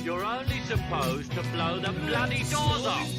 You're only supposed to blow the bloody doors off.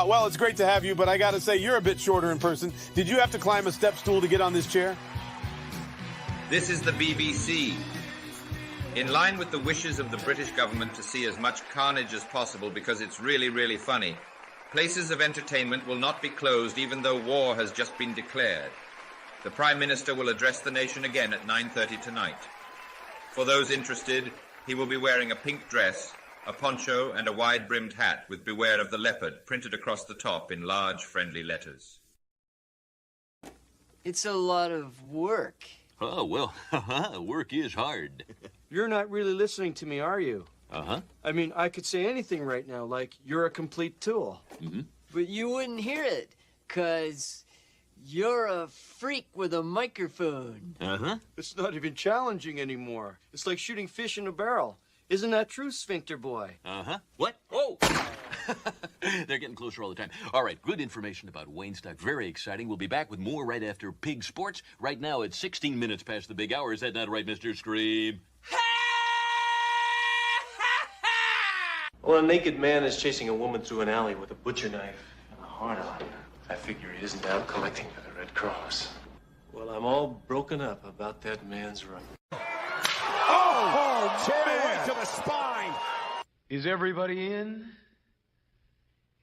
Well, it's great to have you, but I got to say, you're a bit shorter in person. Did you have to climb a step stool to get on this chair? This is the BBC. In line with the wishes of the British government to see as much carnage as possible because it's really, really funny, places of entertainment will not be closed even though war has just been declared. The Prime Minister will address the nation again at 9:30 tonight. For those interested, he will be wearing a pink dress, a poncho and a wide-brimmed hat with "Beware of the Leopard" printed across the top in large, friendly letters. It's a lot of work. Oh, well, work is hard. You're not really listening to me, are you? Uh-huh. I mean, I could say anything right now, like, you're a complete tool. Mm-hmm. But you wouldn't hear it, 'cause you're a freak with a microphone. Uh-huh. It's not even challenging anymore. It's like shooting fish in a barrel. Isn't that true, Sphincter Boy? Uh-huh. What? Oh! They're getting closer all the time. All right, good information about Wayne Stock. Very exciting. We'll be back with more right after Pig Sports. Right now, it's 16 minutes past the big hour. Is that not right, Mr. Scream? Well, a naked man is chasing a woman through an alley with a butcher knife and a heart on. I figure he isn't out collecting for the Red Cross. Well, I'm all broken up about that man's run. Oh, right to the spine. Is everybody in?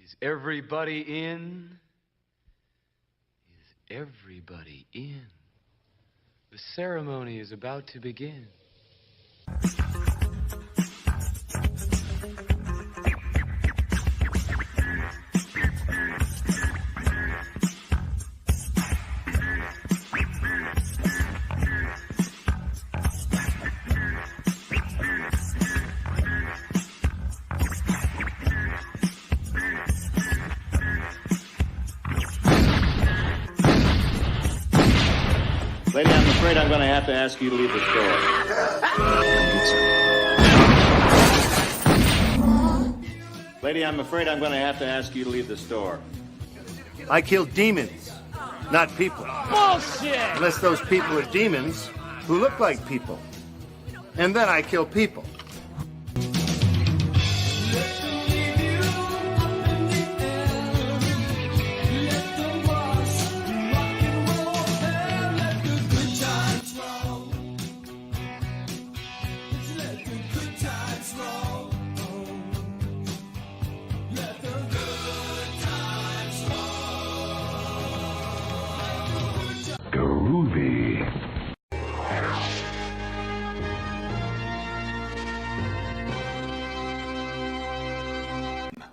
Is everybody in? Is everybody in? The ceremony is about to begin. Lady, I'm afraid I'm going to have to ask you to leave the store. Lady, I'm afraid I'm going to have to ask you to leave the store. I kill demons, not people. Bullshit! Unless those people are demons who look like people. And then I kill people.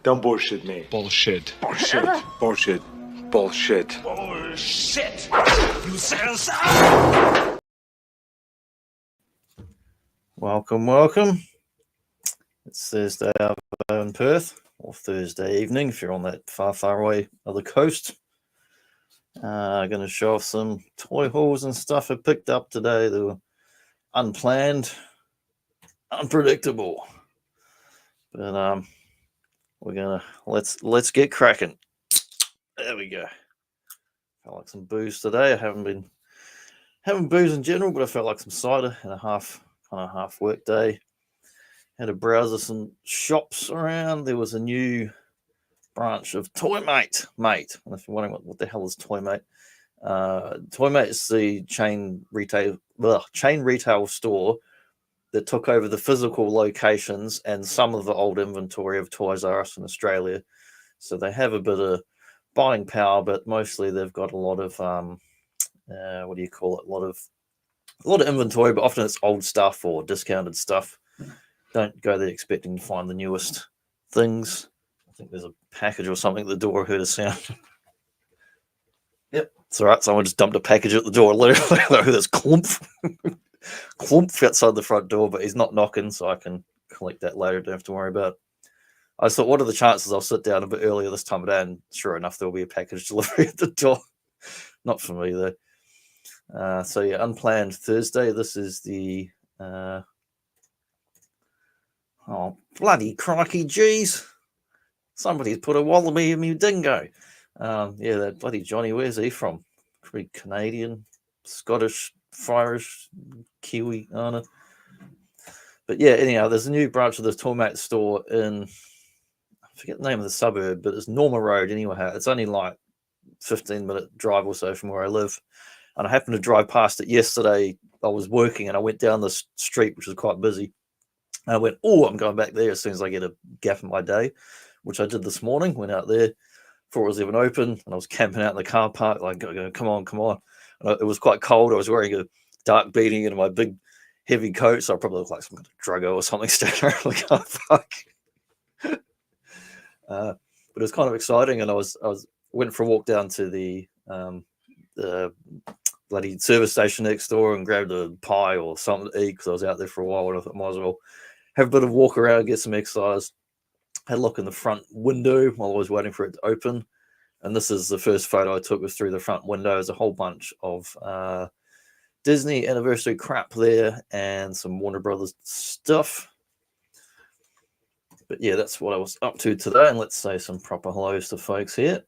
Don't bullshit me. Bullshit. Bullshit. Bullshit. Bullshit. Bullshit! You said so! Welcome. It's Thursday out in Perth, or Thursday evening if you're on that far away other coast. Going to show off some toy hauls and stuff I picked up today that were unplanned, unpredictable. But we're gonna let's get cracking. There we go. Felt like some booze today. I haven't been having booze in general, but I felt like some cider and a half work day. Had to browse of some shops around. There was a new branch of Toymate, mate. And if you're wondering what the hell is Toymate, Toymate is the chain retail store that took over the physical locations and some of the old inventory of Toys R Us in Australia. So they have a bit of buying power, but mostly they've got a lot of what do you call it? A lot of inventory, but often it's old stuff or discounted stuff. Don't go there expecting to find the newest things. I think there's a package or something at the door. I heard a sound. Yep, it's all right. Someone just dumped a package at the door. Literally, there's clump, clump outside the front door, but he's not knocking, so I can collect that later. Don't have to worry about it. I just thought, what are the chances I'll sit down a bit earlier this time of day? And sure enough, there'll be a package delivery at the door. Not for me, though. So, yeah, unplanned Thursday. This is the... oh, bloody crikey, geez. Somebody's put a wallaby in me dingo. Yeah, that bloody Johnny, where's he from? Pretty Canadian, Scottish, Irish, Kiwi, I don't know. But yeah, anyhow, there's a new branch of this Toymates store in, I forget the name of the suburb, but it's Norma Road anyway. It's only like 15-minute drive or so from where I live. And I happened to drive past it yesterday. I was working and I went down this street, which was quite busy. And I went, oh, I'm going back there as soon as I get a gap in my day, which I did this morning. Went out there before it was even open, and I was camping out in the car park, like, going, come on. And it was quite cold. I was wearing a dark beanie and my big, heavy coat, so I probably looked like some kind of druggo or something standing around the car park. But it was kind of exciting, and I went for a walk down to the bloody service station next door and grabbed a pie or something to eat because I was out there for a while, and I thought I might as well have a bit of walk around, get some exercise. Had a look in the front window while I was waiting for it to open. And this is the first photo I took, was through the front window. There's a whole bunch of Disney anniversary crap there and some Warner Brothers stuff. But yeah, that's what I was up to today. And let's say some proper hellos to folks here.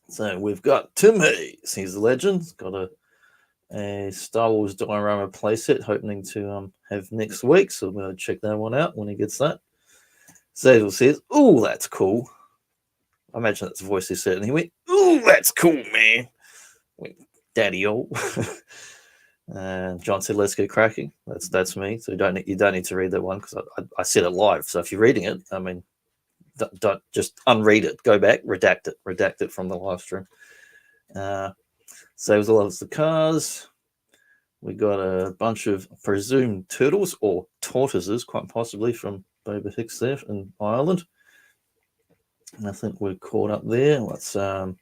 So we've got Tim Hayes. He's the legend. He's got a Star Wars diorama playset hoping to have next week. So we'll check that one out when he gets that. Zazel says, "Oh, that's cool." I imagine that's the voice he said, and he went, "Oh, that's cool, man." Went, Daddy-o. And John said, "Let's get cracking." That's me. So you don't need to read that one because I said it live. So if you're reading it, I mean, don't just unread it. Go back, redact it from the live stream. Saves loves the cars. We got a bunch of presumed turtles or tortoises, quite possibly from Boba Hicks there in Ireland. And I think we're caught up there. Let's so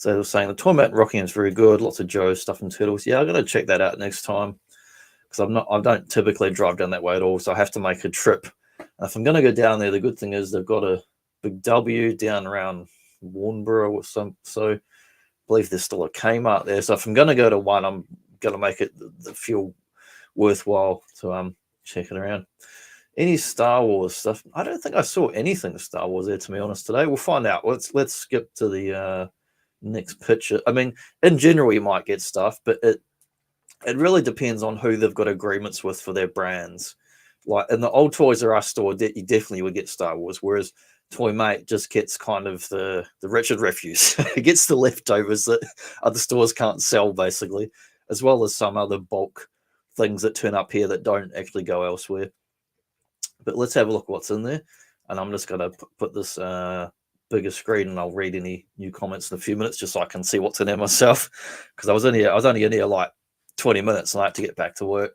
they were saying the Toymat Rockingham is very good. Lots of Joe's stuff and turtles. Yeah, I'm gonna check that out next time because I don't typically drive down that way at all, so I have to make a trip. And if I'm gonna go down there, the good thing is they've got a big W down around Warnborough or some. So I believe there's still a Kmart there. So if I'm gonna go to one, I'm gonna make it the fuel worthwhile to check it around. Any Star Wars stuff? I don't think I saw anything Star Wars there, to be honest, today. We'll find out. Let's skip to the next picture. I mean, in general, you might get stuff, but it really depends on who they've got agreements with for their brands. Like in the old Toys R Us store, you definitely would get Star Wars, whereas Toymate just gets kind of the Richard refuse. It gets the leftovers that other stores can't sell, basically, as well as some other bulk things that turn up here that don't actually go elsewhere. But let's have a look what's in there. And I'm just going to put this bigger screen and I'll read any new comments in a few minutes just so I can see what's in there myself. Because I was only in here like 20 minutes and I had to get back to work.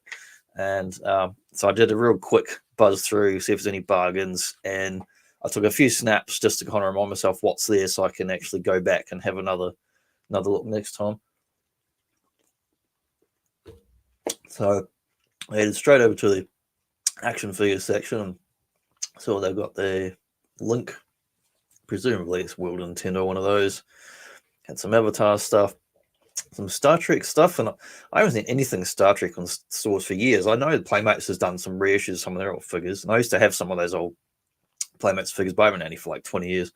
And so I did a real quick buzz through, see if there's any bargains. And I took a few snaps just to kind of remind myself what's there so I can actually go back and have another look next time. So I headed straight over to the action figure section. So they've got the Link, presumably it's World Nintendo, one of those. Had some Avatar stuff, some Star Trek stuff, and I haven't seen anything Star Trek on stores for years. I know Playmates has done some reissues of some of their old figures, and I used to have some of those old Playmates figures, but I haven't had any for like 20 years.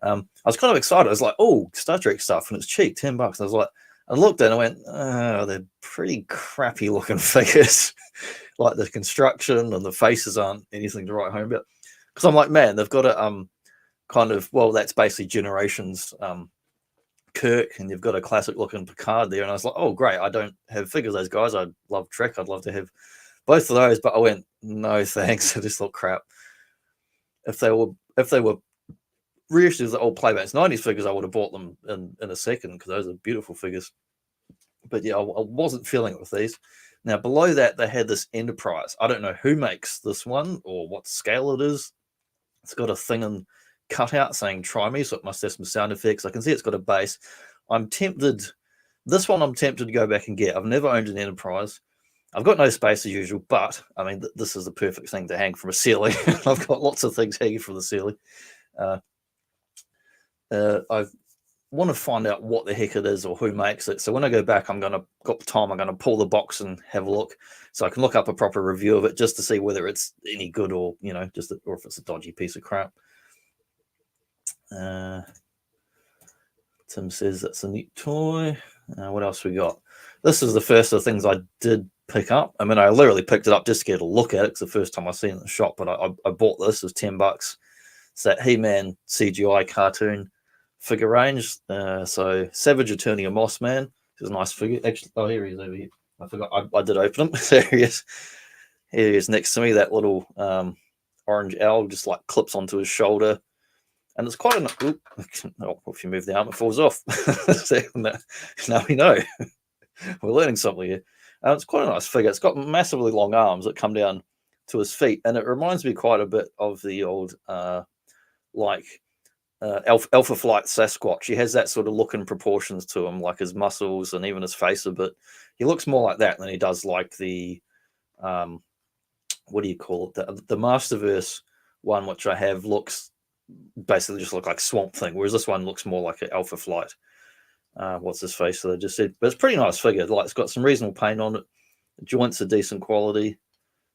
I was kind of excited. I was like, oh, Star Trek stuff, and it's cheap, $10. And I was like, I looked and I went, oh, they're pretty crappy looking figures. Like the construction and the faces aren't anything to write home about. Because I'm like, man, they've got a kind of, well, that's basically Generations Kirk, and you've got a classic looking Picard there. And I was like, oh, great. I don't have figures of those guys. I love Trek. I'd love to have a both of those, but I went, no thanks. They just look crap. If they were reissues of the old Playbacks 90s figures, I would have bought them in a second because those are beautiful figures. But yeah, I wasn't feeling it with these. Now below that, they had this Enterprise. I don't know who makes this one or what scale it is. It's got a thing in cutout saying try me, so it must have some sound effects. I can see it's got a base. I'm tempted to go back and get. I've never owned an Enterprise. I've got no space as usual, but I mean, this is the perfect thing to hang from a ceiling. I've got lots of things hanging from the ceiling. I want to find out what the heck it is or who makes it. So when I go back, I'm going to pull the box and have a look, so I can look up a proper review of it just to see whether it's any good or or if it's a dodgy piece of crap. Tim says that's a neat toy. What else we got? This is the first of the things I did pick up. I mean, I literally picked it up just to get a look at it. It's the first time I've seen it in the shop, but I bought this. It was $10. It's that He-Man CGI cartoon figure range. So Savage Eternia Moss Man. It's a nice figure. Actually, oh, here he is over here. I forgot. I did open him. There he is. Here he is next to me. That little orange owl just like clips onto his shoulder. And it's quite a... Oh, if you move the arm, it falls off. So now we know. We're learning something here. It's quite a nice figure. It's got massively long arms that come down to his feet. And it reminds me quite a bit of the old, Alpha Flight Sasquatch. He has that sort of look and proportions to him, like his muscles and even his face a bit. He looks more like that than he does like the... what do you call it? The Masterverse one, which I have, looks... basically just look like Swamp Thing, whereas this one looks more like an Alpha Flight. What's his face that I just said? But it's a pretty nice figure. Like, it's got some reasonable paint on it. The joints are decent quality.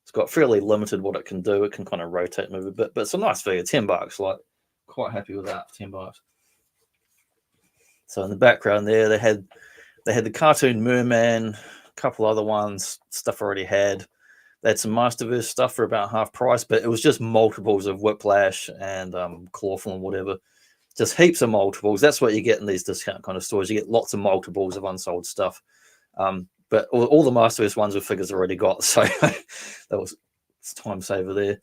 It's got fairly limited what it can do. It can kind of rotate, move a bit, but it's a nice figure. $10. Like, quite happy with that. $10. So in the background there, they had the cartoon Merman, a couple other ones, stuff I already had. They had some Masterverse stuff for about half price, but it was just multiples of Whiplash and Clawful and whatever. Just heaps of multiples. That's what you get in these discount kind of stores. You get lots of multiples of unsold stuff. But all the Masterverse ones with figures already got. So that was time saver there.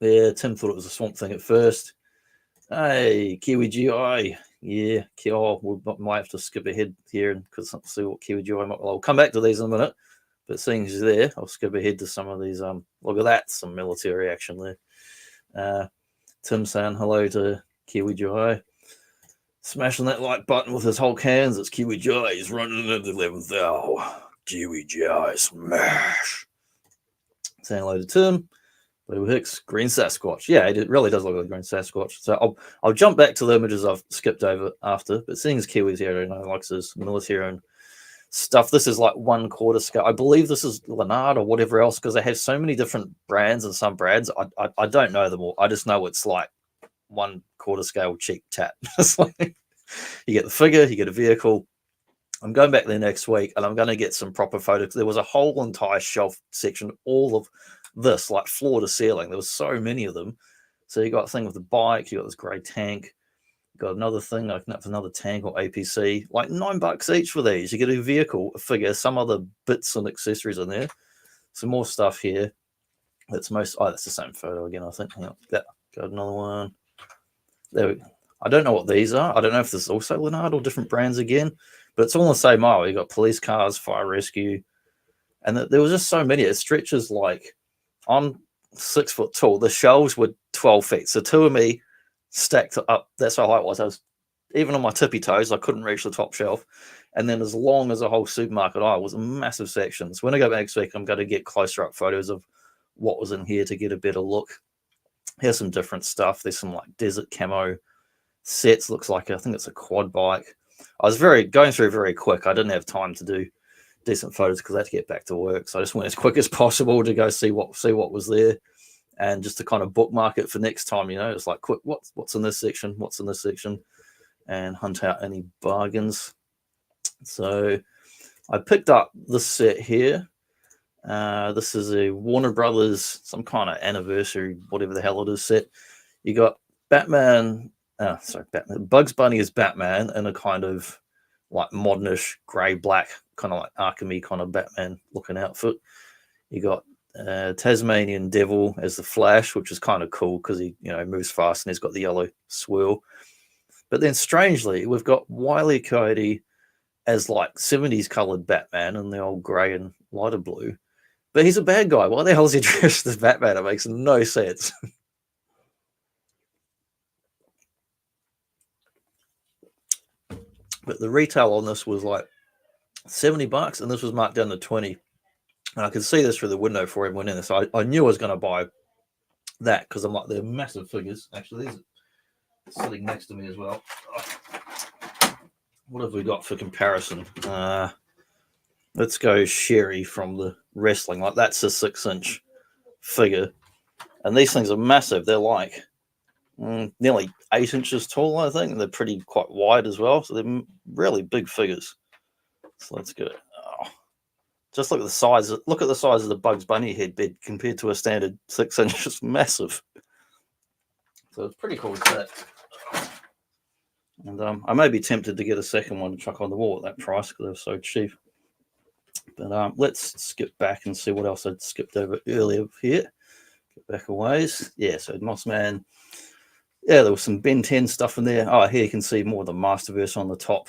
Yeah, Tim thought it was a Swamp Thing at first. Hey, Kiwi GI. Yeah, we might have to skip ahead here because I'll see what Kiwi GI might. I'll come back to these in a minute. But seeing as you're there, I'll skip ahead to some of these. Look at that, some military action there. Tim saying hello to Kiwi GI. Smashing that like button with his Hulk hands. It's Kiwi GI. He's running into the 11th hour. Kiwi GI smash. Saying hello to Tim. Blue Hicks, Green Sasquatch. Yeah, it really does look like Green Sasquatch. So I'll jump back to the images I've skipped over after. But seeing as Kiwi's here, and I likes his military and stuff. This is like 1/4 scale. I believe this is Leonard or whatever else, because they have so many different brands and some brands. I don't know them all. I just know it's like 1/4 scale cheap tat. It's like, you get the figure, you get a vehicle. I'm going back there next week and I'm going to get some proper photos. There was a whole entire shelf section, all of this, like floor to ceiling. There was so many of them. So you got a thing with the bike, you got this grey tank, you got another thing, like another tank or APC, like $9 each for these. You get a vehicle, a figure, some other bits and accessories in there. Some more stuff here. That's the same photo again, I think. Hang on, got another one. There we go. I don't know what these are. I don't know if this is also Leonard or different brands again, but it's all in the same aisle. You got police cars, fire rescue, and there was just so many. It stretches like, I'm 6 foot tall. The shelves were 12 feet. So two of me stacked up. That's how high it was. I was even on my tippy toes. I couldn't reach the top shelf. And then as long as a whole supermarket aisle was a massive section. So when I go back next week, I'm going to get closer up photos of what was in here to get a better look. Here's some different stuff. There's some like desert camo sets. Looks like, I think it's a quad bike. I was going through very quick. I didn't have time to do decent photos because I had to get back to work. So I just went as quick as possible to go see what was there, and just to kind of bookmark it for next time. You know, it's like, quick, what's in this section? What's in this section? And hunt out any bargains. So I picked up this set here. This is a Warner Brothers, some kind of anniversary, whatever the hell it is set. You got Batman. Bugs Bunny is Batman in a kind of like modernish grey black, kind of like Arkham-y kind of Batman looking outfit. You got Tasmanian Devil as the Flash, which is kind of cool because he, moves fast and he's got the yellow swirl. But then strangely, we've got Wile E. Coyote as like 70s colored Batman in the old grey and lighter blue. But he's a bad guy. Why the hell is he dressed as Batman? It makes no sense. But the retail on this was like $70, and this was marked down to 20. And I could see this through the window before everyone in this. So I knew I was going to buy that because I'm like, they're massive figures. Actually, these are sitting next to me as well. What have we got for comparison? Let's go Sherry from the wrestling. Like, that's a 6-inch figure. And these things are massive. They're like nearly 8 inches tall, I think. And they're quite wide as well. So they're really big figures. So let's go. Oh, just look at the size. Look at the size of the Bugs Bunny headbed compared to a standard 6-inch. It's massive. So it's pretty cool set. And I may be tempted to get a second one to chuck on the wall at that price because they're so cheap. But let's skip back and see what else I'd skipped over earlier here. Get back a ways. Yeah, so Mossman. Yeah, there was some Ben 10 stuff in there. Oh, here you can see more of the Masterverse on the top.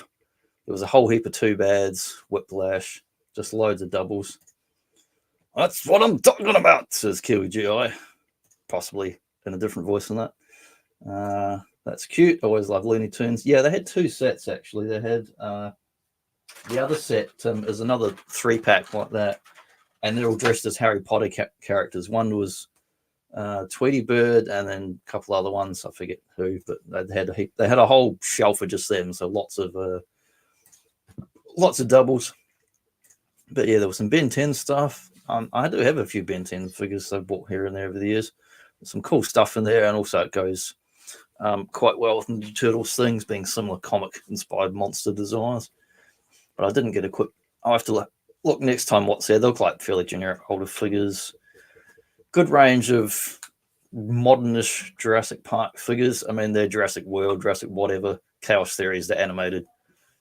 There was a whole heap of 2-bads, Whiplash, just loads of doubles. That's what I'm talking about, says Kiwi GI. Possibly in a different voice than that. That's cute. Always love Looney Tunes. Yeah, they had 2 sets, actually. They had the other set is another 3-pack like that, and they're all dressed as Harry Potter characters. One was Tweety Bird, and then a couple other ones. I forget who, but they had a whole shelf of just them. So lots of doubles. But yeah, there was some Ben 10 stuff. I do have a few Ben 10 figures I've bought here and there over the years. There's some cool stuff in there, and also it goes quite well with the Turtles things, being similar comic-inspired monster designs. But I didn't get a quick. I'll have to look next time what's there. They look like fairly generic older figures. Good range of modernish Jurassic Park figures. I mean, they're Jurassic World, Jurassic whatever, Chaos Theory is the animated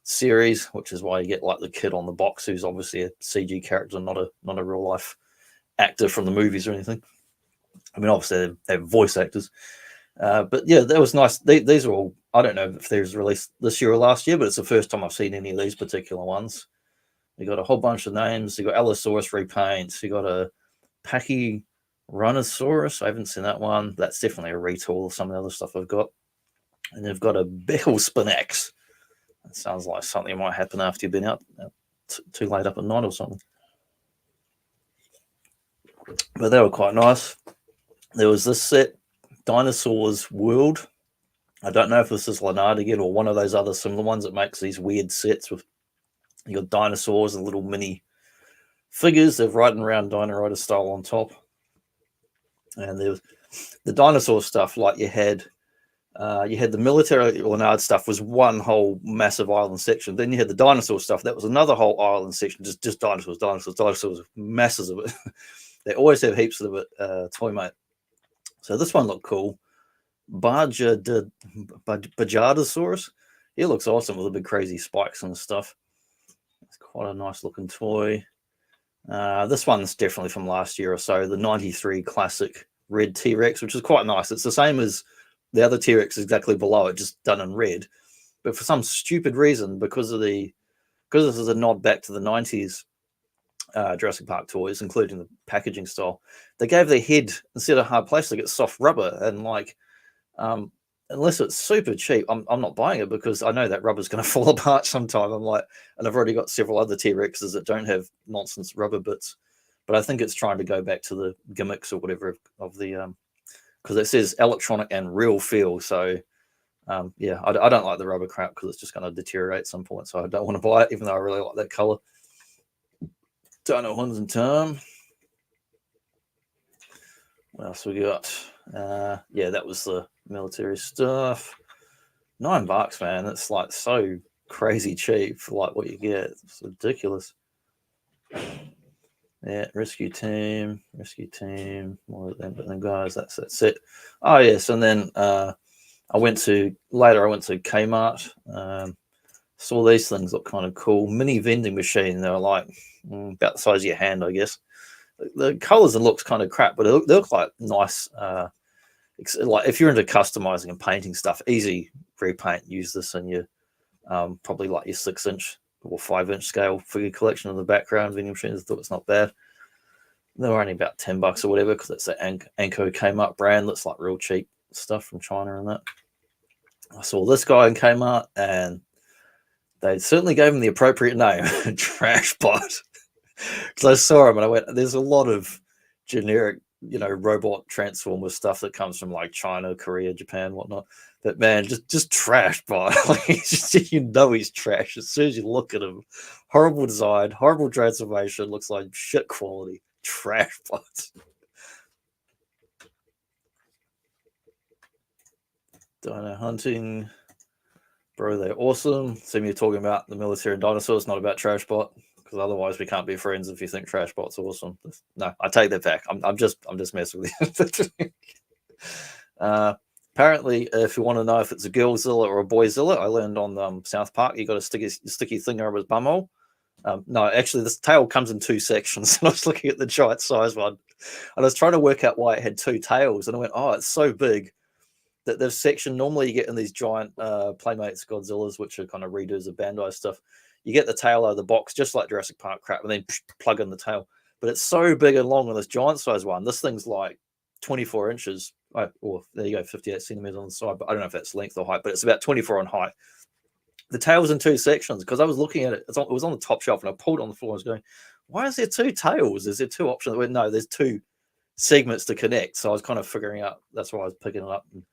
series, which is why you get like the kid on the box who's obviously a CG character, not a real life actor from the movies or anything. I mean, obviously they're voice actors. But yeah, that was nice. These are all, I don't know if there's released this year or last year, but it's the first time I've seen any of these particular ones. You got a whole bunch of names. You got Allosaurus repaints. You got a Pachyrhinosaurus. I haven't seen that one. That's definitely a retool of some of the other stuff I've got. And they've got a Beckle Spinax. That sounds like something might happen after you've been out too late up at night or something. But they were quite nice. There was this set, Dinosaurs World. I don't know if this is Lanard again or one of those other similar ones that makes these weird sets with you got dinosaurs and little mini figures. They're riding around Dino Rider style on top. And there was the dinosaur stuff, like you had the military Lanard stuff was one whole massive island section. Then you had the dinosaur stuff. That was another whole island section, just dinosaurs, masses of it. They always have heaps of it, Toymate. So this one looked cool. Bajadasaurus. He looks awesome with the big crazy spikes and stuff. It's quite a nice looking toy. This one's definitely from last year or so. The 93 classic red T-Rex, which is quite nice. It's the same as the other T-Rex exactly below it, just done in red. But for some stupid reason, because this is a nod back to the 90s Jurassic Park toys, including the packaging style, they gave their head, instead of hard plastic, it's soft rubber. And like, unless it's super cheap, I'm not buying it because I know that rubber's going to fall apart sometime. I'm like, and I've already got several other T-Rexes that don't have nonsense rubber bits. But I think it's trying to go back to the gimmicks or whatever of the, because it says electronic and real feel. So yeah, I don't like the rubber crap because it's just going to deteriorate at some point. So I don't want to buy it, even though I really like that color. Dino Huns and Term. What else we got? Yeah, that was the military stuff. $9, man. That's like so crazy cheap for like what you get. It's ridiculous. Yeah, Rescue Team. More of them, but then guys, that's it. Oh yes, and then I went to Kmart. Saw these things look kind of cool. Mini vending machine. They were like about the size of your hand, I guess. the colors and looks kind of crap, but they look like nice. Like if you're into customizing and painting stuff, easy repaint. Use this in your probably like your 6-inch or 5-inch scale figure collection in the background. Vending machines, I thought it's not bad. They were only about $10 or whatever because it's the Anko Kmart brand that's like real cheap stuff from China and that. I saw this guy in Kmart and they certainly gave him the appropriate name, Trashbot. Because I saw him and I went, there's a lot of generic, robot transformer stuff that comes from like China, Korea, Japan, whatnot. But man, just Trashbot. Like, he's trash as soon as you look at him. Horrible design, horrible transformation, looks like shit quality. Trashbot. Dino hunting. Bro, they're awesome. Seem you're talking about the military and dinosaurs, not about Trashbot. Because otherwise we can't be friends if you think Trashbot's awesome. No, I take that back. I'm just messing with you. Apparently, if you want to know if it's a girlzilla or a boyzilla, I learned on South Park, you got to stick a sticky thing over his bumhole. No, actually, this tail comes in 2 sections. And I was looking at the giant size one, and I was trying to work out why it had 2 tails. And I went, oh, it's so big that the section normally you get in these giant Playmates Godzillas, which are kind of redos of Bandai stuff. You get the tail out of the box, just like Jurassic Park crap, and then plug in the tail. But it's so big and long on this giant size one. This thing's like 24 inches. Or there you go, 58 centimeters on the side. But I don't know if that's length or height, but it's about 24 on height. The tail's in 2 sections because I was looking at it. It was on the top shelf, and I pulled on the floor. I was going, why is there 2 tails? Is there 2 options? I went, no, there's 2 segments to connect. So I was kind of figuring out. That's why I was picking it up. And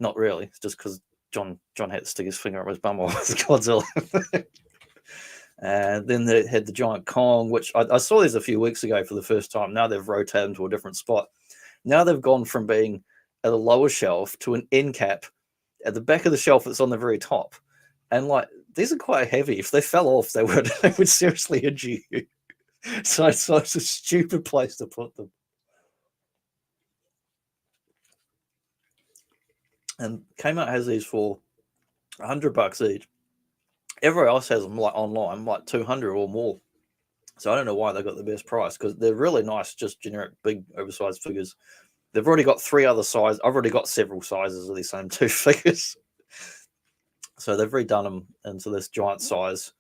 not really. It's just because John had to stick his finger up his bum with Godzilla. And then they had the giant Kong, which I saw these a few weeks ago for the first time. Now they've rotated to a different spot. Now they've gone from being at a lower shelf to an end cap at the back of the shelf that's on the very top. And like, these are quite heavy. If they fell off, they would seriously injure you. So it's a stupid place to put them. And Kmart has these for $100 each. Everywhere else has them like online, like 200 or more. So I don't know why they got the best price because they're really nice, just generic big oversized figures. They've already got 3 other sizes. I've already got several sizes of these same 2 figures. So they've redone them into this giant size.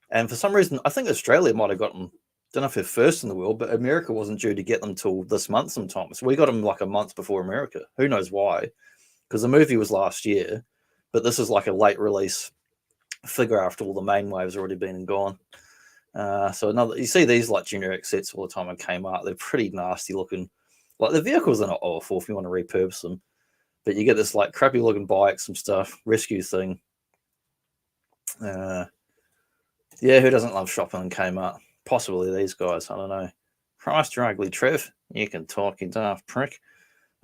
And for some reason, I think Australia might have got them. Don't know if they're first in the world, but America wasn't due to get them till this month sometime. So we got them like a month before America. Who knows why? Because the movie was last year, but this is like a late release figure after all the main waves already been and gone. So you see these like generic sets all the time on Kmart. They're pretty nasty looking. Like the vehicles are not awful if you want to repurpose them, but you get this like crappy looking bike, some stuff, rescue thing. Yeah, who doesn't love shopping in Kmart? Possibly these guys. I don't know. Christ, you're ugly, Trev. You can talk, you daft prick.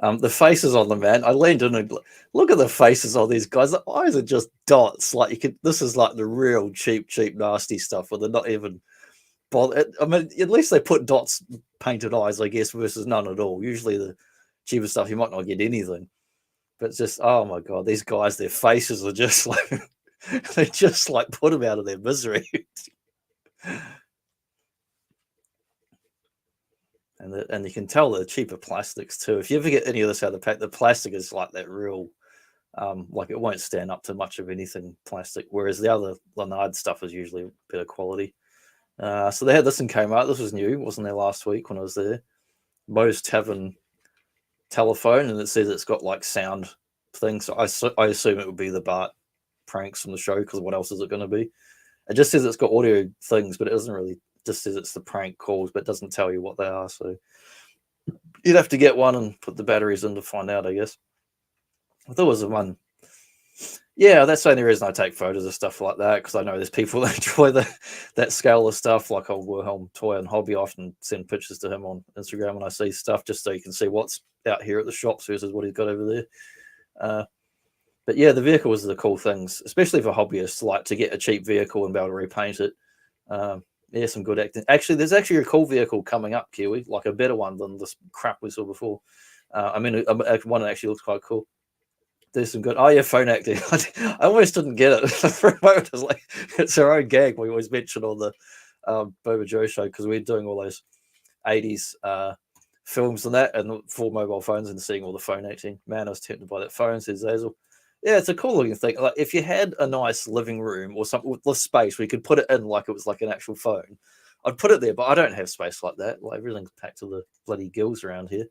The faces on them, man. I leaned in and look at the faces on these guys. The eyes are just dots. Like this is like the real cheap, nasty stuff where they're not even bothered. I mean, at least they put dots, painted eyes, I guess, versus none at all. Usually the cheaper stuff, you might not get anything. But it's just, oh my God, these guys, their faces are just like, they just like put them out of their misery. And you can tell they're cheaper plastics too. If you ever get any of this out of the pack, the plastic is like that real, like it won't stand up to much of anything plastic. Whereas the other Lanard stuff is usually better quality. So they had this in Kmart. This was new. Wasn't there last week when I was there. Moe's Tavern telephone, and it says it's got like sound things. So I assume it would be the Bart pranks from the show because what else is it going to be? It just says it's got audio things, but it doesn't really. Just says it's the prank calls, but doesn't tell you what they are. So you'd have to get one and put the batteries in to find out, I guess. I thought it was the one. Yeah, that's the only reason I take photos of stuff like that, because I know there's people that enjoy that scale of stuff. Like old Wilhelm Toy and Hobby, I often send pictures to him on Instagram when I see stuff, just so you can see what's out here at the shops versus what he's got over there. But yeah, the vehicle was the cool things, especially for hobbyists, like to get a cheap vehicle and be able to repaint it. Yeah, some good acting. Actually, there's actually a cool vehicle coming up, Kiwi, like a better one than this crap we saw before. I mean, one that actually looks quite cool. There's some good. Oh yeah, phone acting. I almost didn't get it for a moment. I was like, it's our own gag we always mention on the Boba Joe show because we're doing all those 80s films and that, and for mobile phones, and seeing all the phone acting. Man, I was tempted by that phone, says Zazel. Yeah, it's a cool looking thing. Like if you had a nice living room or something with space, we could put it in like it was like an actual phone. I'd put it there, but I don't have space like that. Like everything's packed to the bloody gills around here.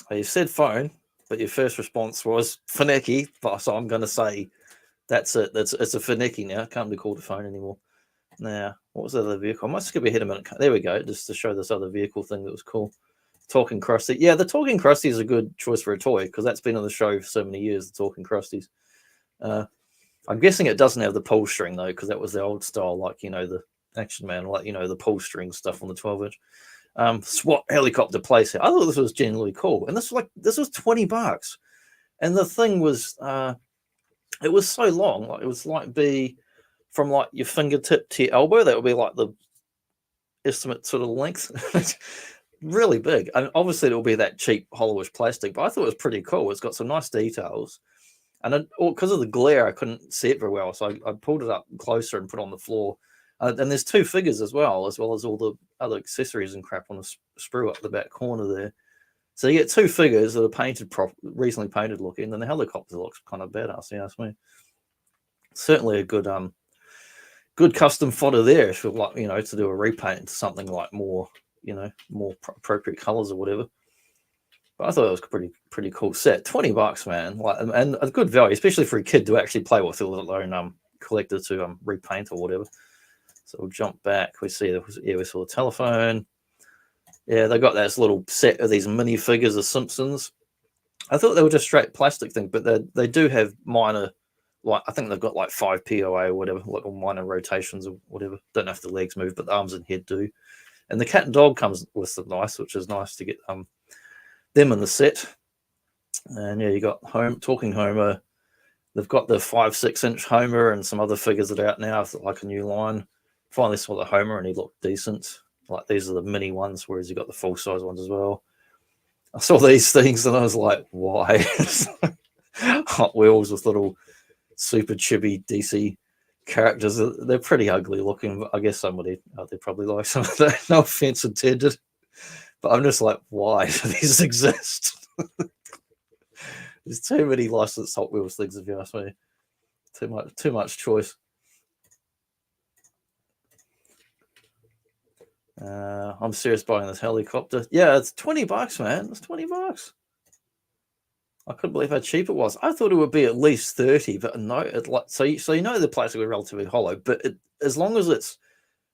You said phone, but your first response was Fineki, so I'm going to say that's it. It's a Fineki now. It can't be called a phone anymore. Now, what was the other vehicle? I might skip ahead a minute. There we go, just to show this other vehicle thing that was cool. Talking Krusty. Yeah, the Talking Krusty is a good choice for a toy because that's been on the show for so many years, the Talking Krusties. I'm guessing it doesn't have the pull string, though, because that was the old style, like, you know, the Action Man, like, you know, the pull string stuff on the 12-inch. SWAT helicopter playset. I thought this was genuinely cool. And this was $20. And the thing was, it was so long. Like, it was like be from like your fingertip to your elbow. That would be like the estimate sort of length. Really big. And obviously it'll be that cheap hollowish plastic, but I thought it was pretty cool. It's got some nice details. And because of the glare, I couldn't see it very well. So I pulled it up closer and put it on the floor. And there's two figures as well as all the other accessories and crap on the sprue up the back corner there. So you get two figures that are painted, recently painted looking, and the helicopter looks kind of badass, you ask me. Certainly a good good custom fodder there if you like, you know, to do a repaint into something like more, you know, more appropriate colors or whatever. But I thought it was a pretty cool set. $20, man, like, and a good value, especially for a kid to actually play with their own collector to repaint or whatever. So we'll jump back. We see we saw the telephone. Yeah, they got this little set of these mini figures of Simpsons. I thought they were just straight plastic thing, but they do have minor, like I think they've got like 5 POA or whatever, like minor rotations or whatever. Don't know if the legs move, but the arms and head do. And the cat and dog comes with the nice, which is nice to get them in the set. And yeah, you got Talking Homer. They've got the 5-6-inch Homer and some other figures that are out now, like a new line. Finally saw the Homer and he looked decent. Like these are the mini ones, whereas you got the full size ones as well. I saw these things and I was like, why? Hot Wheels with little super chibi DC characters. They're pretty ugly looking, but I guess somebody out there probably likes some of that. No offense intended. But I'm just like, why do these exist? There's too many licensed Hot Wheels things, if you ask me. Too much choice. I'm serious buying this helicopter. Yeah, it's $20, man. It's $20. I couldn't believe how cheap it was. I thought it would be at least 30, but no. So you know the plastic was relatively hollow, but as long as it's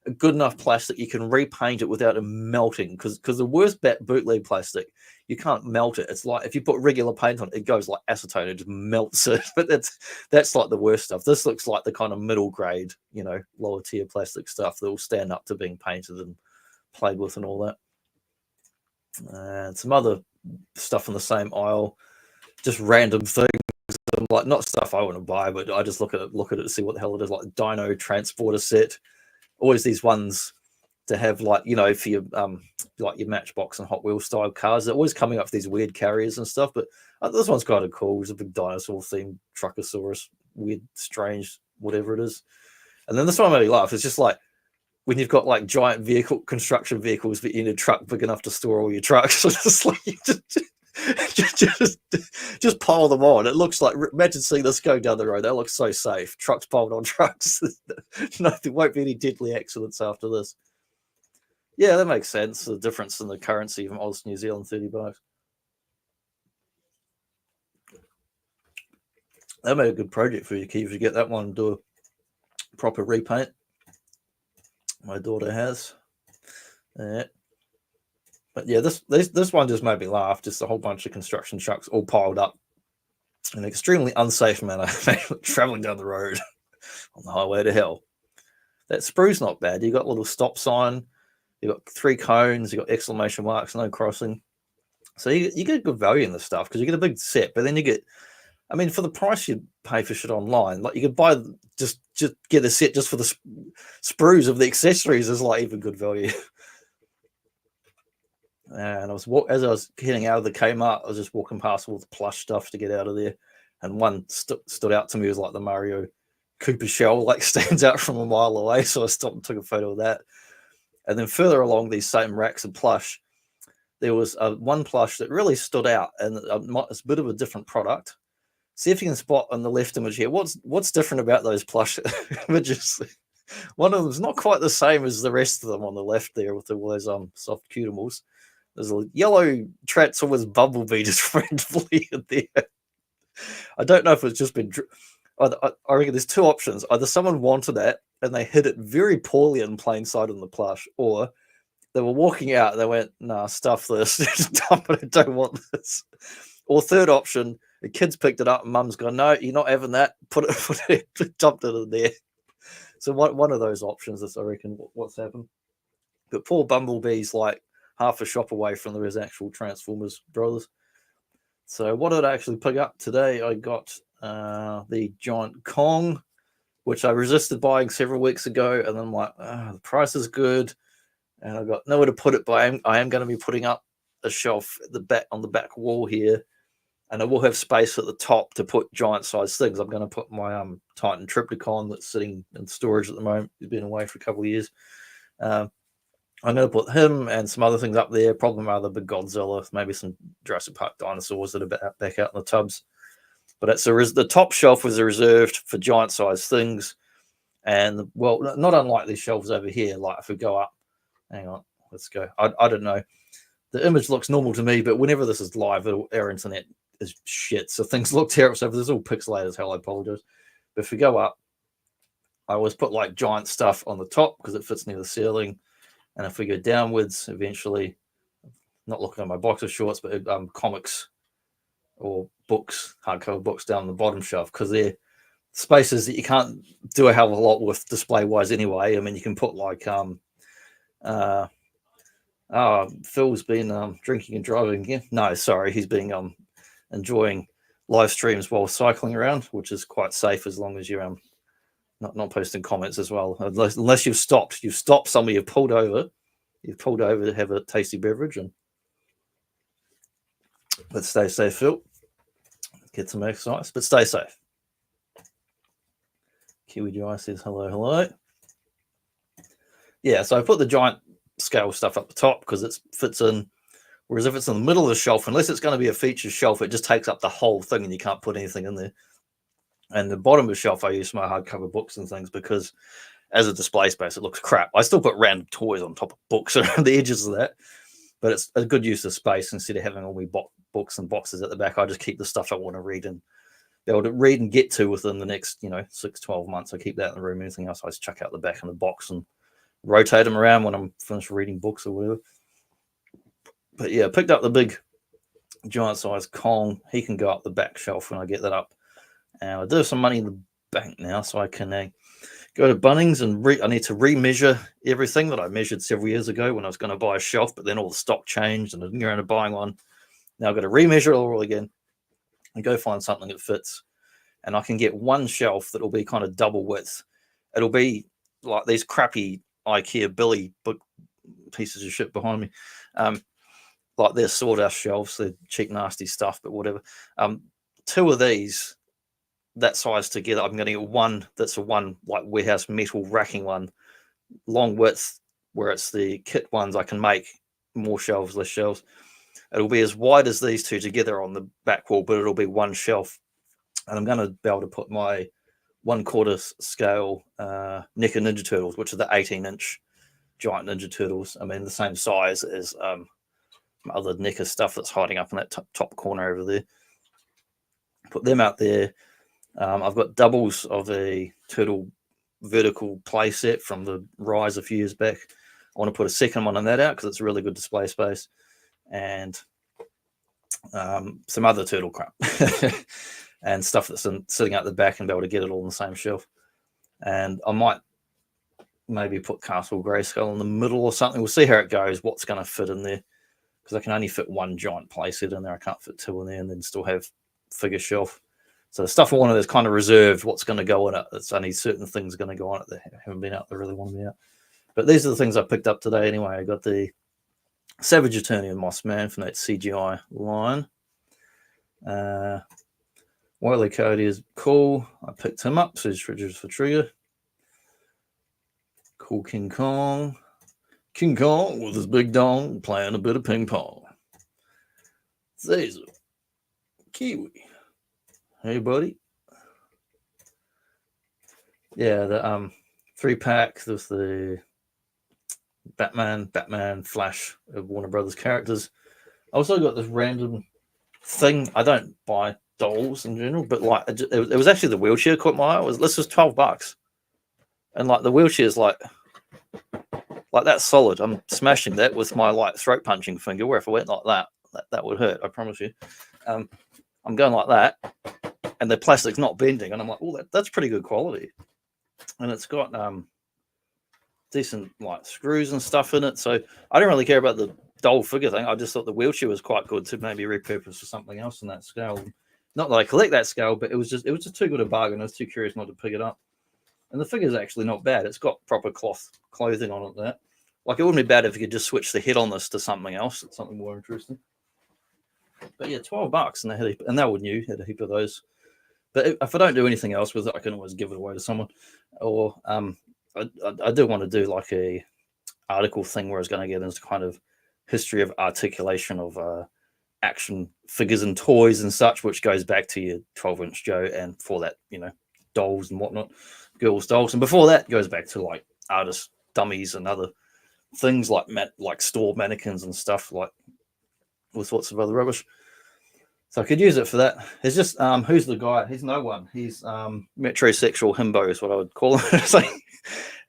a good enough plastic, you can repaint it without it melting. Because the worst bootleg plastic, you can't melt it. It's like if you put regular paint on it, it goes like acetone, it just melts it. But that's like the worst stuff. This looks like the kind of middle grade, you know, lower tier plastic stuff that will stand up to being painted and played with and all that. And some other stuff in the same aisle, just random things, like not stuff I want to buy, but I just look at it to see what the hell it is. Like Dino Transporter set, always these ones to have, like, you know, for your like your Matchbox and Hot Wheels style cars. They're always coming up with these weird carriers and stuff, but this one's kind of cool. It's a big dinosaur themed Truckosaurus, weird, strange, whatever it is. And then this one made me laugh. It's just like when you've got like giant construction vehicles, but you need a truck big enough to store all your trucks. So it's like just pile them on. It looks like, imagine seeing this going down the road. That looks so safe. Trucks piled on trucks. No, there won't be any deadly accidents after this. Yeah, that makes sense. The difference in the currency from Oz, New Zealand, $30. That made a good project for you, Keith, if you get that one and do a proper repaint. My daughter has. Yeah. But yeah, this one just made me laugh. Just a whole bunch of construction trucks all piled up in an extremely unsafe manner, traveling down the road on the highway to hell. That sprue's not bad. You got a little stop sign. You got 3 cones. You got exclamation marks. No crossing. So you get good value in this stuff because you get a big set. But then you get, I mean, for the price you pay for shit online, like you could buy just get a set just for the sprues of the accessories is like even good value. And as I was heading out of the Kmart, I was just walking past all the plush stuff to get out of there. And one stood out to me was like the Mario Koopa shell, like stands out from a mile away. So I stopped and took a photo of that. And then further along these same racks of plush, there was one plush that really stood out, and it's a bit of a different product. See if you can spot on the left image here. What's different about those plush images? One of them's not quite the same as the rest of them on the left there with all those soft cutimals. There's a yellow Transformers Bumblebee just randomly in there. I don't know if it's just been... I reckon there's two options. Either someone wanted that and they hid it very poorly in plain sight on the plush, or they were walking out and they went, nah, stuff this. I don't want this. Or third option, the kids picked it up and mum's gone, no, you're not having that. Put it, dumped it in there. So one of those options is, I reckon, what's happened. But poor Bumblebee's like half a shop away from the actual Transformers brothers. So what did I actually pick up today? I got the Giant Kong, which I resisted buying several weeks ago, and then I'm like, the price is good, and I got nowhere to put it. But I am going to be putting up a shelf at the back on the back wall here, and I will have space at the top to put giant-sized things. I'm going to put my Titan Triptychon that's sitting in storage at the moment. He's been away for a couple of years. I'm going to put him and some other things up there, probably my other big Godzilla, maybe some Jurassic Park dinosaurs that are back out in the tubs. But the top shelf was reserved for giant-sized things. And, well, not unlike these shelves over here. Like, if we go up, hang on, let's go. I don't know. The image looks normal to me, but whenever this is live, our internet is shit. So things look terrible. So if this is all pixelated as hell, I apologize. But if we go up, I always put, like, giant stuff on the top because it fits near the ceiling. And if we go downwards, eventually, not looking at my box of shorts, but comics or books, hardcover books down the bottom shelf, because they're spaces that you can't do a hell of a lot with display-wise anyway. I mean, you can put like, Phil's been drinking and driving again. No, sorry, he's been enjoying live streams while cycling around, which is quite safe as long as you're not posting comments as well. Unless you've stopped somebody, you've pulled over to have a tasty beverage. And let's stay safe, Phil. Get some exercise, but stay safe. Kiwi Dry says hello. Yeah, so I put the giant scale stuff up the top because it fits in. Whereas if it's in the middle of the shelf, unless it's going to be a featured shelf, it just takes up the whole thing and you can't put anything in there. And the bottom of the shelf, I use my hardcover books and things because as a display space, it looks crap. I still put random toys on top of books around the edges of that, but it's a good use of space instead of having all my books and boxes at the back. I just keep the stuff I want to read and be able to read and get to within the next, 6-12 months. I keep that in the room. Anything else, I just chuck out the back in the box and rotate them around when I'm finished reading books or whatever. But yeah, I picked up the big giant size Kong. He can go up the back shelf when I get that up. And I do have some money in the bank now, so I can go to Bunnings and I need to remeasure everything that I measured several years ago when I was going to buy a shelf, but then all the stock changed and I didn't go around to buying one. Now I've got to remeasure it all again and go find something that fits. And I can get one shelf that will be kind of double width. It'll be like these crappy IKEA Billy book pieces of shit behind me. Like they're sawdust shelves, they're cheap, nasty stuff, but whatever. Two of these that size together, I'm going to get one that's a one like warehouse metal racking one, long width, where it's the kit ones. I can make more shelves, less shelves. It'll be as wide as these two together on the back wall, but it'll be one shelf. And I'm going to be able to put my 1/4 scale NECA Ninja Turtles, which are the 18-inch giant Ninja Turtles. I mean, the same size as other NECA stuff that's hiding up in that top corner over there. Put them out there. I've got doubles of a turtle vertical play set from the Rise a few years back. I want to put a second one on that out because it's a really good display space. And some other turtle crap and stuff that's sitting out the back and be able to get it all on the same shelf. And I might maybe put Castle Grayskull in the middle or something. We'll see how it goes, what's going to fit in there. Because I can only fit one giant playset in there. I can't fit two in there and then still have figure shelf. So the stuff I wanted is kind of reserved what's going to go in it. It's only certain things going to go on it that haven't been out that really want to be out. But these are the things I picked up today anyway. I got the Savage Attorney and Moss Man from that CGI line. Wile E. Coyote is cool. I picked him up. So he's for Trigger. Cool King Kong. King Kong with his big dong playing a bit of ping pong. Caesar. Kiwi. Hey, buddy. Yeah, the 3-pack. There's the Batman, Flash of Warner Brothers characters. I also got this random thing. I don't buy dolls in general, but like it was actually the wheelchair caught my eye. This was $12, and like the wheelchair is like that's solid. I'm smashing that with my like throat punching finger. Where if I went like that would hurt. I promise you. I'm going like that, and the plastic's not bending, and I'm like, oh, that's pretty good quality, and it's got decent like screws and stuff in it. So I don't really care about the doll figure thing. I just thought the wheelchair was quite good to maybe repurpose for something else in that scale. Not that I collect that scale, but it was just too good a bargain. I was too curious not to pick it up. And the figure's actually not bad. It's got proper clothing on it there. Like, it wouldn't be bad if you could just switch the head on this to something else. It's something more interesting. But yeah, $12, and they were new. Had a heap of those. But if I don't do anything else with it, I can always give it away to someone. Or I do want to do like a article thing where I was going to get into kind of history of articulation of action figures and toys and such, which goes back to your 12-inch Joe, and for that, dolls and whatnot, girls' dolls, and before that goes back to like artist dummies and other things like store mannequins and stuff, like all sorts of other rubbish. So I could use it for that. It's just who's the guy? He's no one. He's metrosexual himbo is what I would call him.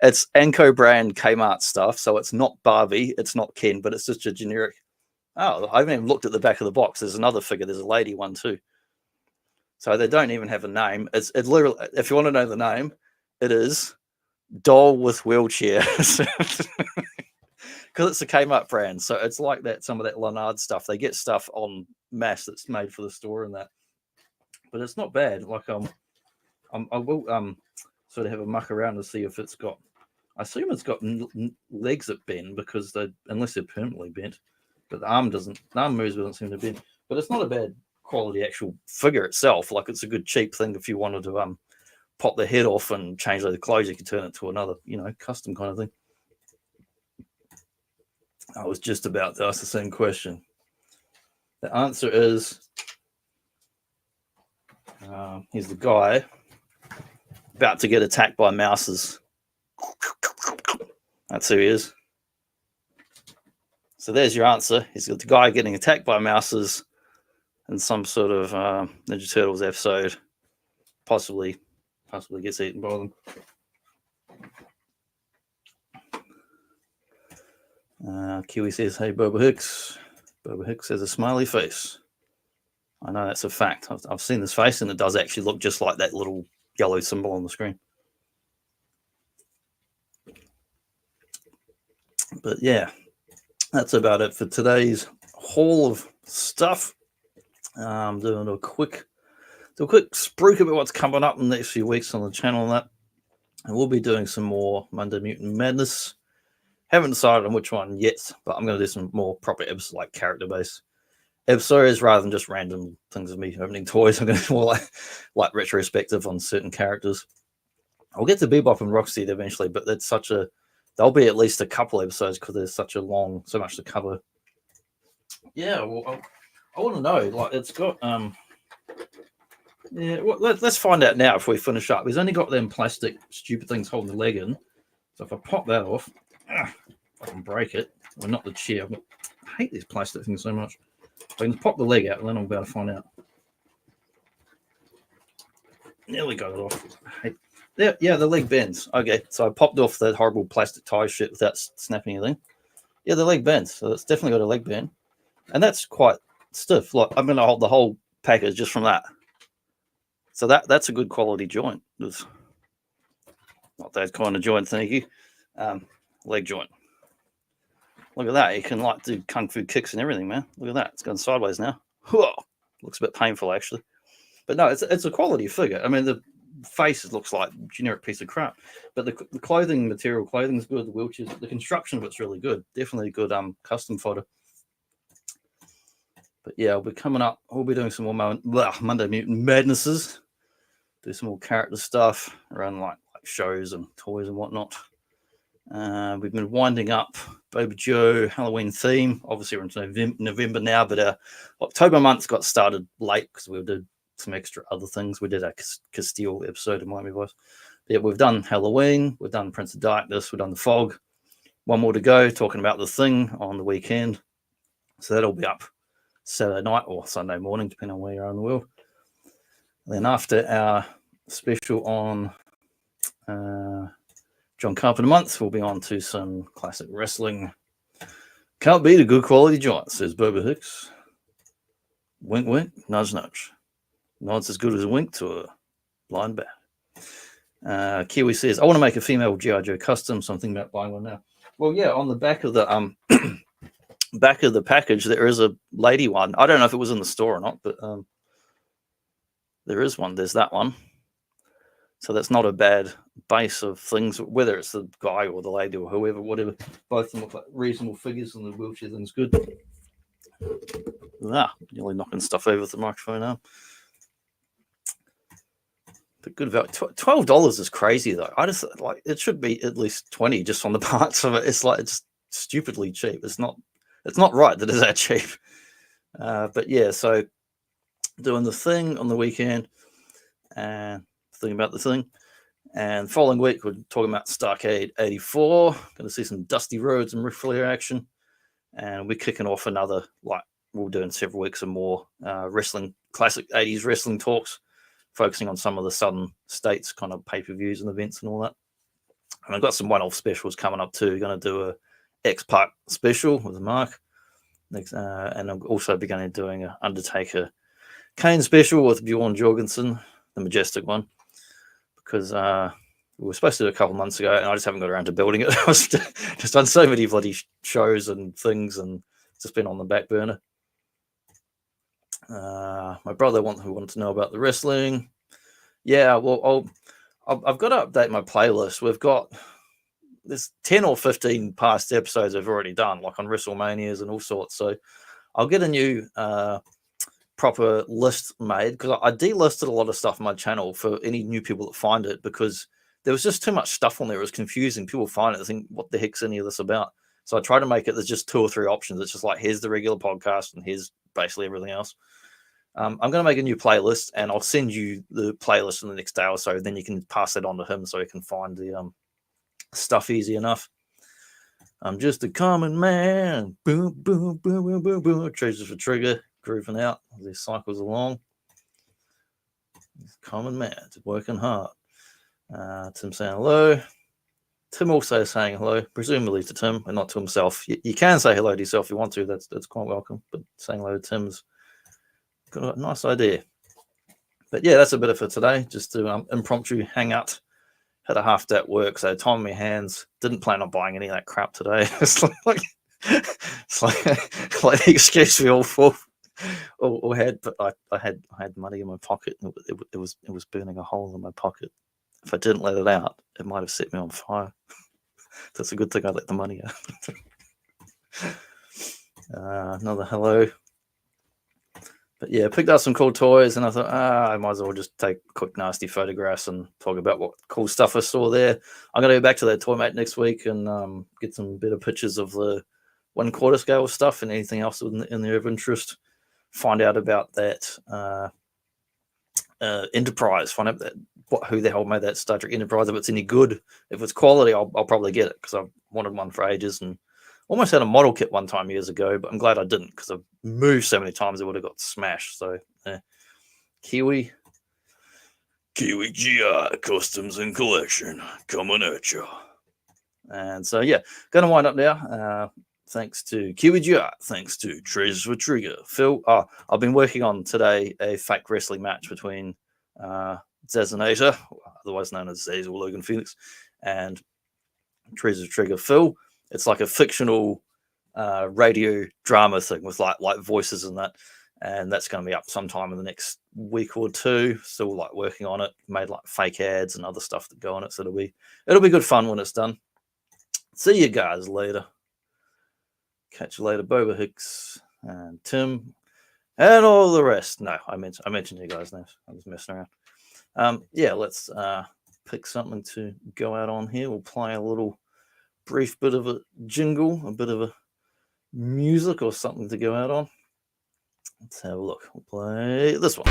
It's Anko brand Kmart stuff, so it's not Barbie, it's not Ken, but it's just a generic. Oh, I haven't even looked at the back of the box. There's another figure. There's a lady one too. So they don't even have a name. It's literally, if you want to know the name, it is Doll with Wheelchair. Because it's a Kmart brand. So it's like that, some of that Leonard stuff. They get stuff on mass that's made for the store and that. But it's not bad. Like I will sort of have a muck around to see if it's got, I assume it's got legs that bend, because unless they're permanently bent. But the arm moves, doesn't seem to bend. But it's not a bad quality actual figure itself. Like, it's a good cheap thing if you wanted to pop the head off and change the clothes. You could turn it to another, custom kind of thing. I was just about to ask the same question. The answer is he's the guy about to get attacked by mouses. That's who he is. So there's your answer. He's got the guy getting attacked by mouses in some sort of Ninja Turtles episode. Possibly gets eaten by them. Kiwi says, hey, Boba Hicks. Boba Hicks has a smiley face. I know that's a fact. I've seen this face, and it does actually look just like that little yellow symbol on the screen. But yeah, that's about it for today's haul of stuff. I'm doing a quick spruik about what's coming up in the next few weeks on the channel and that. And we'll be doing some more Monday Mutant Madness. Haven't decided on which one yet, but I'm going to do some more proper episodes, like character-based episodes, rather than just random things of me opening toys. I'm going to do more like retrospective on certain characters. I'll get to Bebop and Rocksteady eventually, but there'll be at least a couple episodes because there's so much to cover. Yeah, well, I want to know, like, it's got yeah. Well, let's find out now if we finish up. He's only got them plastic stupid things holding the leg in. So if I pop that off, I can break it. Well, not the chair. But I hate these plastic things so much. I can pop the leg out, and then I'll be able to find out. Nearly got it off. Yeah, the leg bends. Okay, so I popped off that horrible plastic tie shit without snapping anything. Yeah, the leg bends. So it's definitely got a leg bend. And that's quite stiff. Like, I'm going to hold the whole package just from that. So that's a good quality joint. It's not that kind of joint, thank you. Leg joint. Look at that. You can like do kung fu kicks and everything, man. Look at that. It's going sideways now. Whoa. Looks a bit painful, actually. But no, it's a quality figure. I mean, the face looks like a generic piece of crap. But the clothing is good. The wheelchairs, the construction of it's really good. Definitely good custom fodder. But yeah, we'll be coming up. We'll be doing some more Monday Mutant Madnesses. Do some more character stuff around like shows and toys and whatnot. We've been winding up Baby Joe Halloween theme. Obviously, we're into November now, but October month got started late because we did some extra other things. We did a Castile episode of Miami Voice. But yeah, we've done Halloween, we've done Prince of Darkness, we've done The Fog. One more to go, talking about The Thing on the weekend. So that'll be up Saturday night or Sunday morning, depending on where you are in the world. And then after our special on John Carpenter month, we'll be on to some classic wrestling. Can't beat a good quality joint, says Boba Hicks. Wink, wink, nudge, nudge. Nod's as good as a wink to a blind bat. Kiwi says, I want to make a female G.I. Joe custom, so I'm thinking about buying one now. Well, yeah, on the back of the back of the package, there is a lady one. I don't know if it was in the store or not, but there is one. There's that one. So that's not a bad base of things, whether it's the guy or the lady or whoever, whatever. Both of them look like reasonable figures, and the wheelchair thing's good. Nearly knocking stuff over with the microphone now. But good value. $12 is crazy though. I just like it should be at least 20 just on the parts of it. It's like it's stupidly cheap. It's not right that it's that cheap. But yeah, so doing The Thing on the weekend and thinking about The Thing. And following week we're talking about Starrcade 84. Going to see some Dusty Rhodes and Ric Flair action. And we're kicking off another, like we're doing several weeks of more wrestling, classic 80s wrestling talks, focusing on some of the southern states kind of pay-per-views and events and all that. And I've got some one-off specials coming up too. Going to do a X-Pac special with Mark. Next, and I'm also beginning doing an Undertaker Kane special with Bjorn Jorgensen, the Majestic one, because we were supposed to do it a couple months ago and I just haven't got around to building it. I've just done so many bloody shows and things and it's just been on the back burner. My brother who wanted to know about the wrestling. Yeah, well, I've got to update my playlist. There's 10 or 15 past episodes I've already done, like on WrestleManias and all sorts. So I'll get a new proper list made because I delisted a lot of stuff on my channel for any new people that find it because there was just too much stuff on there. It was confusing. People find it and think, what the heck's any of this about? So I try to make it, there's just 2 or 3 options. It's just like, here's the regular podcast and here's basically everything else. I'm going to make a new playlist and I'll send you the playlist in the next day or so. Then you can pass it on to him so he can find the stuff easy enough. I'm just a common man. Boom, boom, boom, boom, boom, boom. Treasures for Trigger, grooving out as he cycles along. Common man, working hard. Tim saying hello. Tim also saying hello, presumably to Tim and not to himself. You can say hello to yourself if you want to. That's quite welcome. But saying hello to Tim's got a nice idea. But yeah, that's a bit of it today. Just to impromptu hang out. Had a half day at work, so time on my hands. Didn't plan on buying any of that crap today. It's like the excuse we all had. But I had money in my pocket. It was burning a hole in my pocket. If I didn't let it out, it might have set me on fire. That's a good thing I let the money out. Another hello. But yeah, picked up some cool toys and I thought, I might as well just take quick, nasty photographs and talk about what cool stuff I saw there. I'm going to go back to that Toy Mate next week and get some better pictures of the 1/4 scale stuff and anything else in their of interest. Find out about that Enterprise. Find out who the hell made that Star Trek Enterprise. If it's any good, if it's quality, I'll probably get it because I've wanted one for ages and almost had a model kit one time years ago, but I'm glad I didn't because I've moved so many times it would have got smashed. So, Kiwi GI Customs and Collection coming at you. And so, yeah, going to wind up now. Thanks to Kiwi GI, thanks to Treasures for Trigger. Phil, I've been working on today a fake wrestling match between Zaznator, otherwise known as Zazel Logan Phoenix, and Treasures for Trigger. Phil, it's like a fictional radio drama thing with like voices and that, and that's going to be up sometime in the next week or 2. Still like working on it. Made like fake ads and other stuff that go on it, so it'll be good fun when it's done. See you guys later. Catch you later, Boba Hicks and Tim and all the rest. No, I mentioned you guys' names. I was messing around. Yeah, let's pick something to go out on here. We'll play a little brief bit of a jingle, a bit of a music or something to go out on. Let's have a look. We'll play this one.